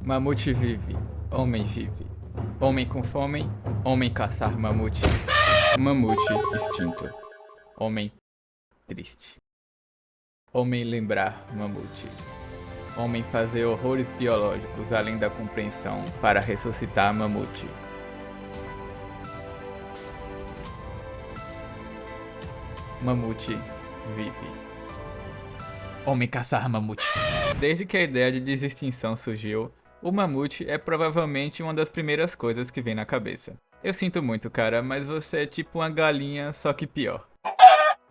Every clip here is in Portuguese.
Mamute vive, homem vive. Homem com fome, homem caçar mamute. Mamute extinto. Homem triste. Homem lembrar mamute. Homem fazer horrores biológicos além da compreensão para ressuscitar mamute. Mamute vive. Homem caçar mamute. Desde que a ideia de desextinção surgiu, o mamute é provavelmente uma das primeiras coisas que vem na cabeça. Eu sinto muito, cara, mas você é tipo uma galinha, só que pior.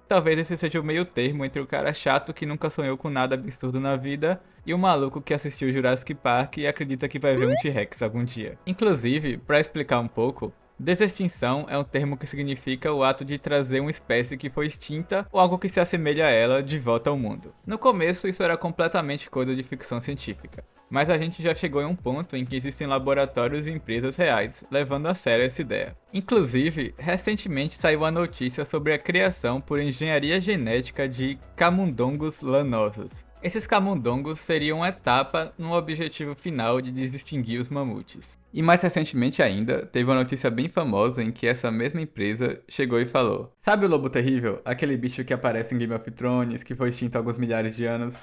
Talvez esse seja o meio termo entre o cara chato que nunca sonhou com nada absurdo na vida e o maluco que assistiu Jurassic Park e acredita que vai ver um T-Rex algum dia. Inclusive, para explicar um pouco, desextinção é um termo que significa o ato de trazer uma espécie que foi extinta ou algo que se assemelha a ela de volta ao mundo. No começo, isso era completamente coisa de ficção científica, mas a gente já chegou em um ponto em que existem laboratórios e empresas reais levando a sério essa ideia. Inclusive, recentemente saiu a notícia sobre a criação por engenharia genética de camundongos lanosos. Esses camundongos seriam uma etapa no objetivo final de desextinguir os mamutes. E mais recentemente ainda, teve uma notícia bem famosa em que essa mesma empresa chegou e falou: sabe o lobo terrível? Aquele bicho que aparece em Game of Thrones, que foi extinto há alguns milhares de anos?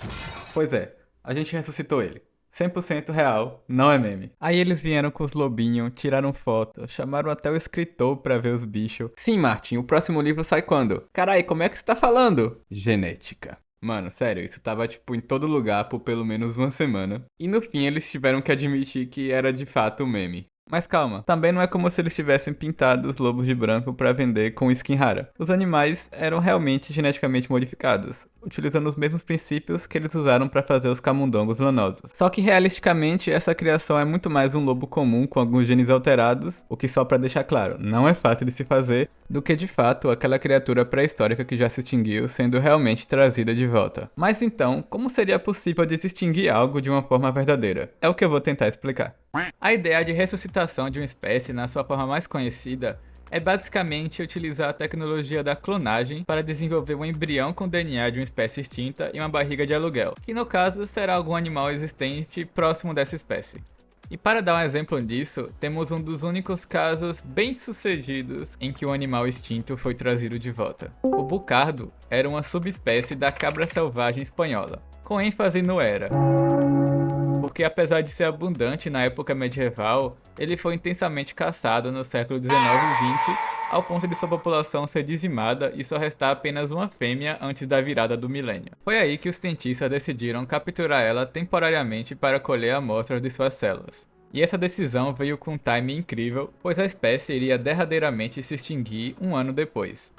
Pois é, a gente ressuscitou ele. 100% real, não é meme. Aí eles vieram com os lobinhos, tiraram foto, chamaram até o escritor pra ver os bichos. Sim, Martin, o próximo livro sai quando? Carai, como é que você tá falando? Genética. Mano, sério, isso tava tipo em todo lugar por pelo menos uma semana. E no fim eles tiveram que admitir que era de fato um meme. Mas calma, também não é como se eles tivessem pintado os lobos de branco para vender com skin rara. Os animais eram realmente geneticamente modificados, utilizando os mesmos princípios que eles usaram para fazer os camundongos lanosos. Só que realisticamente essa criação é muito mais um lobo comum com alguns genes alterados, o que só para deixar claro, não é fácil de se fazer, do que de fato aquela criatura pré-histórica que já se extinguiu sendo realmente trazida de volta. Mas então, como seria possível desextinguir algo de uma forma verdadeira? É o que eu vou tentar explicar. A ideia de ressuscitação de uma espécie na sua forma mais conhecida é basicamente utilizar a tecnologia da clonagem para desenvolver um embrião com DNA de uma espécie extinta e uma barriga de aluguel, que no caso será algum animal existente próximo dessa espécie. E para dar um exemplo disso, temos um dos únicos casos bem-sucedidos em que um animal extinto foi trazido de volta. O bucardo era uma subespécie da cabra selvagem espanhola, com ênfase no era. Porque apesar de ser abundante na época medieval, ele foi intensamente caçado no século XIX e XX, ao ponto de sua população ser dizimada e só restar apenas uma fêmea antes da virada do milênio. Foi aí que os cientistas decidiram capturar ela temporariamente para colher amostras de suas células. E essa decisão veio com um timing incrível, pois a espécie iria derradeiramente se extinguir um ano depois.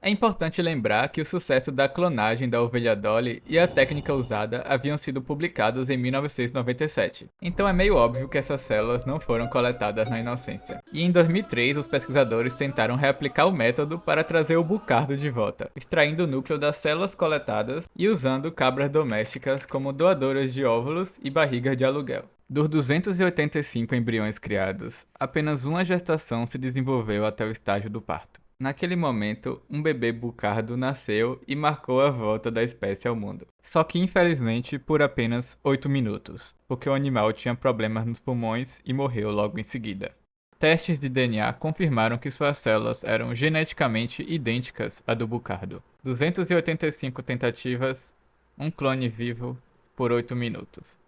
É importante lembrar que o sucesso da clonagem da ovelha Dolly e a técnica usada haviam sido publicados em 1997, então é meio óbvio que essas células não foram coletadas na inocência. E em 2003, os pesquisadores tentaram reaplicar o método para trazer o bucardo de volta, extraindo o núcleo das células coletadas e usando cabras domésticas como doadoras de óvulos e barrigas de aluguel. Dos 285 embriões criados, apenas uma gestação se desenvolveu até o estágio do parto. Naquele momento, um bebê bucardo nasceu e marcou a volta da espécie ao mundo. Só que infelizmente por apenas 8 minutos, porque o animal tinha problemas nos pulmões e morreu logo em seguida. Testes de DNA confirmaram que suas células eram geneticamente idênticas à do bucardo. 285 tentativas, um clone vivo por 8 minutos.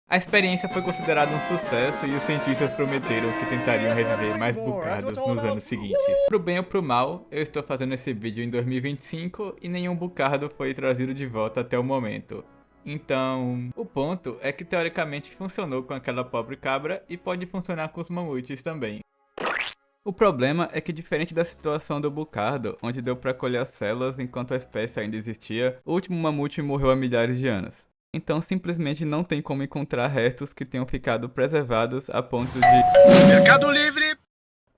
A experiência foi considerada um sucesso e os cientistas prometeram que tentariam reviver mais bucardos nos anos seguintes. Pro bem ou pro mal, eu estou fazendo esse vídeo em 2025 e nenhum bucardo foi trazido de volta até o momento. Então, o ponto é que teoricamente funcionou com aquela pobre cabra e pode funcionar com os mamutes também. O problema é que, diferente da situação do bucardo, onde deu pra colher as células enquanto a espécie ainda existia, o último mamute morreu há milhares de anos. Então simplesmente não tem como encontrar restos que tenham ficado preservados a ponto de... Mercado Livre!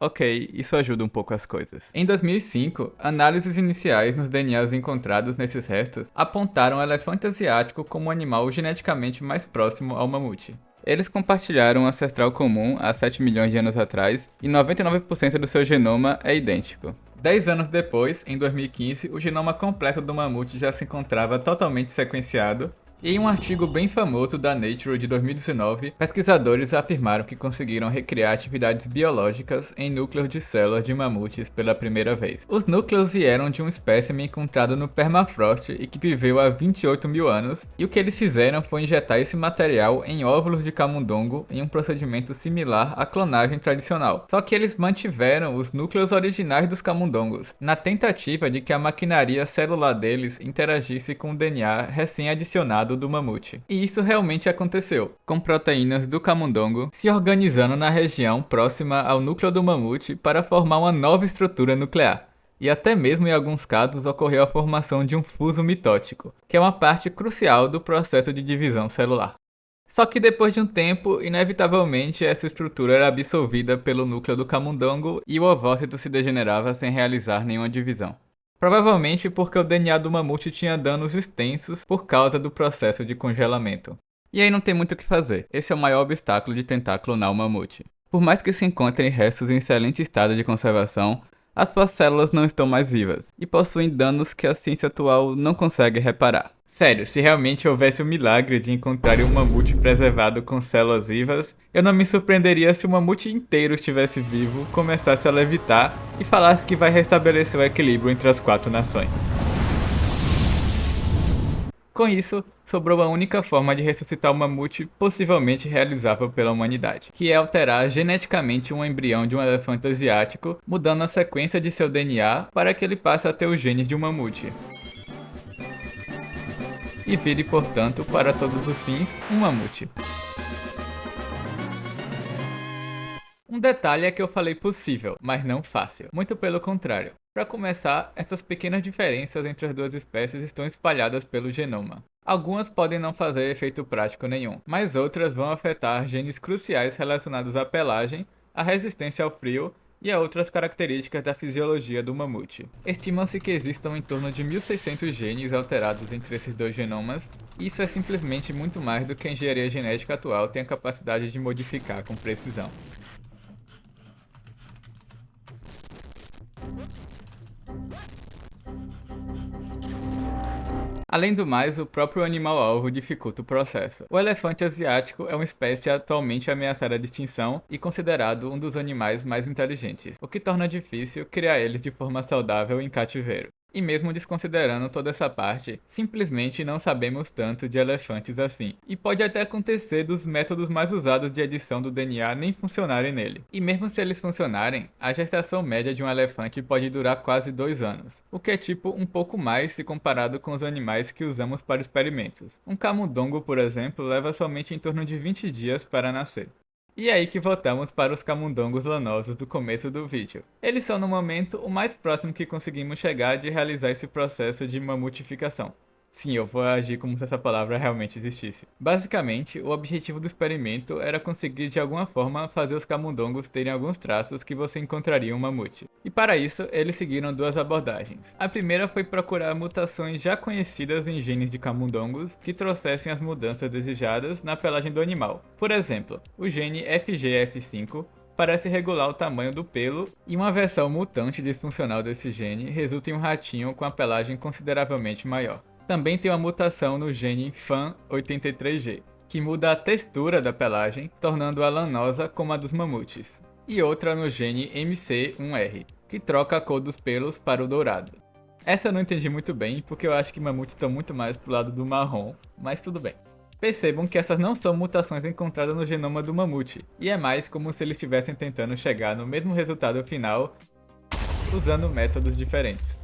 Ok, isso ajuda um pouco as coisas. Em 2005, análises iniciais nos DNAs encontrados nesses restos apontaram o elefante asiático como o animal geneticamente mais próximo ao mamute. Eles compartilharam um ancestral comum há 7 milhões de anos atrás e 99% do seu genoma é idêntico. 10 anos depois, em 2015, o genoma completo do mamute já se encontrava totalmente sequenciado, Em um artigo bem famoso da Nature de 2019, pesquisadores afirmaram que conseguiram recriar atividades biológicas em núcleos de células de mamutes pela primeira vez. Os núcleos vieram de um espécime encontrado no permafrost e que viveu há 28 mil anos, e o que eles fizeram foi injetar esse material em óvulos de camundongo em um procedimento similar à clonagem tradicional. Só que eles mantiveram os núcleos originais dos camundongos, na tentativa de que a maquinaria celular deles interagisse com o DNA recém-adicionado do mamute. E isso realmente aconteceu, com proteínas do camundongo se organizando na região próxima ao núcleo do mamute para formar uma nova estrutura nuclear. E até mesmo em alguns casos ocorreu a formação de um fuso mitótico, que é uma parte crucial do processo de divisão celular. Só que depois de um tempo, inevitavelmente essa estrutura era absorvida pelo núcleo do camundongo e o ovócito se degenerava sem realizar nenhuma divisão. Provavelmente porque o DNA do mamute tinha danos extensos por causa do processo de congelamento. E aí não tem muito o que fazer, esse é o maior obstáculo de tentar clonar o mamute. Por mais que se encontrem restos em excelente estado de conservação, as suas células não estão mais vivas, e possuem danos que a ciência atual não consegue reparar. Sério, se realmente houvesse o milagre de encontrar um mamute preservado com células vivas, eu não me surpreenderia se o mamute inteiro estivesse vivo, começasse a levitar e falasse que vai restabelecer o equilíbrio entre as 4 nações. Com isso, sobrou a única forma de ressuscitar o mamute possivelmente realizável pela humanidade, que é alterar geneticamente um embrião de um elefante asiático, mudando a sequência de seu DNA para que ele passe a ter os genes de um mamute. E vire, portanto, para todos os fins, um mamute. Um detalhe é que eu falei possível, mas não fácil. Muito pelo contrário. Para começar, essas pequenas diferenças entre as duas espécies estão espalhadas pelo genoma. Algumas podem não fazer efeito prático nenhum, mas outras vão afetar genes cruciais relacionados à pelagem, à resistência ao frio e a outras características da fisiologia do mamute. Estima-se que existam em torno de 1.600 genes alterados entre esses dois genomas, e isso é simplesmente muito mais do que a engenharia genética atual tem a capacidade de modificar com precisão. Além do mais, o próprio animal-alvo dificulta o processo. O elefante asiático é uma espécie atualmente ameaçada de extinção e considerado um dos animais mais inteligentes, o que torna difícil criar eles de forma saudável em cativeiro. E mesmo desconsiderando toda essa parte, simplesmente não sabemos tanto de elefantes assim. E pode até acontecer dos métodos mais usados de edição do DNA nem funcionarem nele. E mesmo se eles funcionarem, a gestação média de um elefante pode durar quase 2 anos, o que é tipo um pouco mais se comparado com os animais que usamos para experimentos. Um camundongo, por exemplo, leva somente em torno de 20 dias para nascer. E é aí que voltamos para os camundongos lanosos do começo do vídeo. Eles são no momento o mais próximo que conseguimos chegar de realizar esse processo de mamutificação. Sim, eu vou agir como se essa palavra realmente existisse. Basicamente, o objetivo do experimento era conseguir de alguma forma fazer os camundongos terem alguns traços que você encontraria em um mamute. E para isso, eles seguiram 2 abordagens. A primeira foi procurar mutações já conhecidas em genes de camundongos que trouxessem as mudanças desejadas na pelagem do animal. Por exemplo, o gene FGF5 parece regular o tamanho do pelo, e uma versão mutante disfuncional desse gene resulta em um ratinho com a pelagem consideravelmente maior. Também tem uma mutação no gene FAM83G, que muda a textura da pelagem, tornando-a lanosa como a dos mamutes. E outra no gene MC1R, que troca a cor dos pelos para o dourado. Essa eu não entendi muito bem, porque eu acho que mamutes estão muito mais pro lado do marrom, mas tudo bem. Percebam que essas não são mutações encontradas no genoma do mamute, e é mais como se eles estivessem tentando chegar no mesmo resultado final usando métodos diferentes.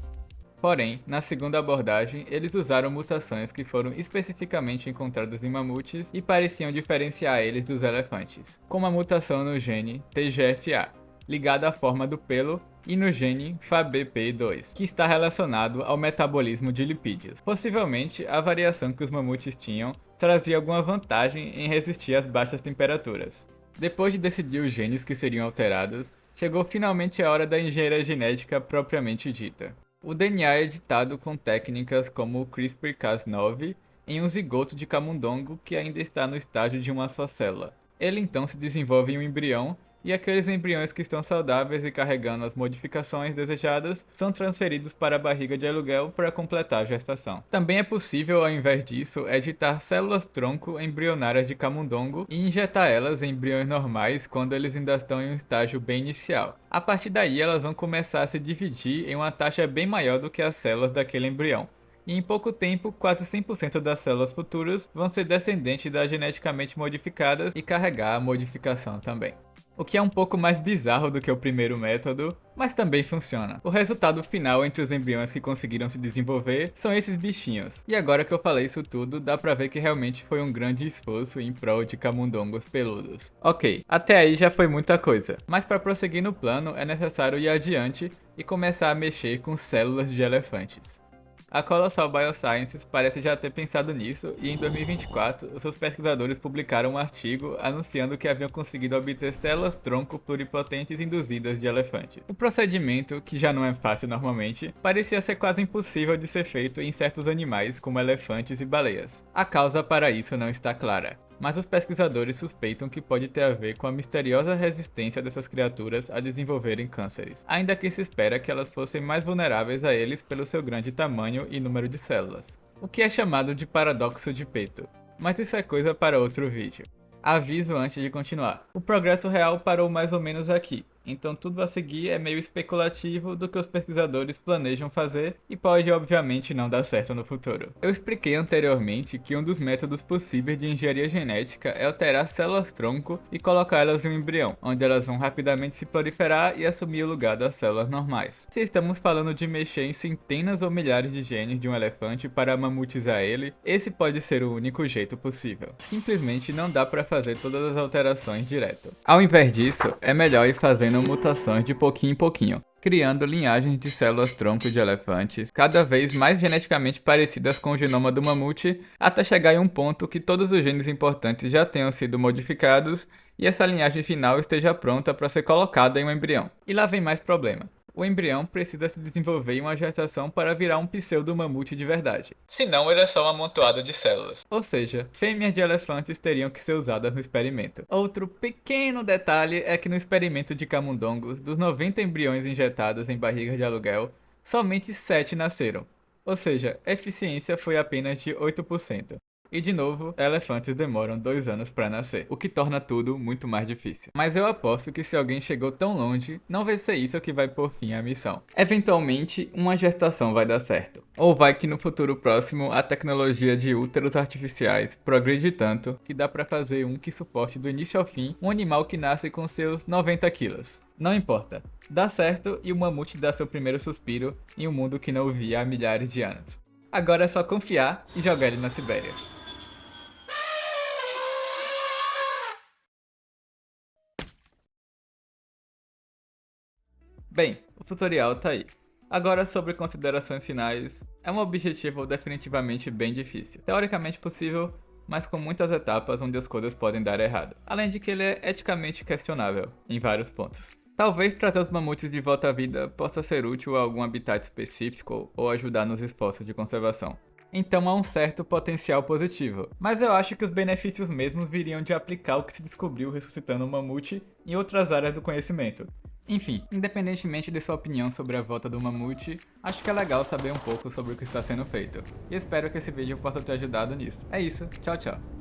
Porém, na segunda abordagem, eles usaram mutações que foram especificamente encontradas em mamutes e pareciam diferenciar eles dos elefantes, como a mutação no gene TGFA, ligada à forma do pelo, e no gene FABP2, que está relacionado ao metabolismo de lipídios. Possivelmente, a variação que os mamutes tinham trazia alguma vantagem em resistir às baixas temperaturas. Depois de decidir os genes que seriam alterados, chegou finalmente a hora da engenharia genética propriamente dita. O DNA é editado com técnicas como o CRISPR-Cas9 em um zigoto de camundongo que ainda está no estágio de uma só célula. Ele então se desenvolve em um embrião e aqueles embriões que estão saudáveis e carregando as modificações desejadas são transferidos para a barriga de aluguel para completar a gestação. Também é possível, ao invés disso, editar células-tronco embrionárias de camundongo e injetar elas em embriões normais quando eles ainda estão em um estágio bem inicial. A partir daí, elas vão começar a se dividir em uma taxa bem maior do que as células daquele embrião. E em pouco tempo, quase 100% das células futuras vão ser descendentes das geneticamente modificadas e carregar a modificação também. O que é um pouco mais bizarro do que o primeiro método, mas também funciona. O resultado final entre os embriões que conseguiram se desenvolver são esses bichinhos. E agora que eu falei isso tudo, dá pra ver que realmente foi um grande esforço em prol de camundongos peludos. Ok, até aí já foi muita coisa, mas para prosseguir no plano é necessário ir adiante e começar a mexer com células de elefantes. A Colossal Biosciences parece já ter pensado nisso e em 2024 os seus pesquisadores publicaram um artigo anunciando que haviam conseguido obter células-tronco pluripotentes induzidas de elefante. O procedimento, que já não é fácil normalmente, parecia ser quase impossível de ser feito em certos animais como elefantes e baleias. A causa para isso não está clara, mas os pesquisadores suspeitam que pode ter a ver com a misteriosa resistência dessas criaturas a desenvolverem cânceres, ainda que se espera que elas fossem mais vulneráveis a eles pelo seu grande tamanho e número de células, o que é chamado de paradoxo de Peto, mas isso é coisa para outro vídeo. Aviso antes de continuar, o progresso real parou mais ou menos aqui, então tudo a seguir é meio especulativo do que os pesquisadores planejam fazer e pode obviamente não dar certo no futuro. Eu expliquei anteriormente que um dos métodos possíveis de engenharia genética é alterar células-tronco e colocá-las em um embrião, onde elas vão rapidamente se proliferar e assumir o lugar das células normais. Se estamos falando de mexer em centenas ou milhares de genes de um elefante para mamutizar ele, esse pode ser o único jeito possível. Simplesmente não dá para fazer todas as alterações direto. Ao invés disso, é melhor ir fazendo mutações de pouquinho em pouquinho, criando linhagens de células-tronco de elefantes cada vez mais geneticamente parecidas com o genoma do mamute, até chegar em um ponto que todos os genes importantes já tenham sido modificados e essa linhagem final esteja pronta para ser colocada em um embrião. E lá vem mais problema. O embrião precisa se desenvolver em uma gestação para virar um pseudo-mamute de verdade. Senão ele é só um amontoado de células. Ou seja, fêmeas de elefantes teriam que ser usadas no experimento. Outro pequeno detalhe é que no experimento de camundongos, dos 90 embriões injetados em barrigas de aluguel, somente 7 nasceram. Ou seja, a eficiência foi apenas de 8%. E de novo, elefantes demoram 2 anos para nascer, o que torna tudo muito mais difícil. Mas eu aposto que se alguém chegou tão longe, não vai ser isso que vai pôr fim à missão. Eventualmente, uma gestação vai dar certo. Ou vai que no futuro próximo, a tecnologia de úteros artificiais progride tanto que dá para fazer um que suporte do início ao fim um animal que nasce com seus 90 quilos. Não importa, dá certo e o mamute dá seu primeiro suspiro em um mundo que não o via há milhares de anos. Agora é só confiar e jogar ele na Sibéria. Bem, o tutorial tá aí. Agora sobre considerações finais, é um objetivo definitivamente bem difícil. Teoricamente possível, mas com muitas etapas onde as coisas podem dar errado. Além de que ele é eticamente questionável, em vários pontos. Talvez trazer os mamutes de volta à vida possa ser útil a algum habitat específico ou ajudar nos esforços de conservação. Então há um certo potencial positivo, mas eu acho que os benefícios mesmos viriam de aplicar o que se descobriu ressuscitando o mamute em outras áreas do conhecimento. Enfim, independentemente de sua opinião sobre a volta do mamute, acho que é legal saber um pouco sobre o que está sendo feito. E espero que esse vídeo possa ter ajudado nisso. É isso, tchau tchau.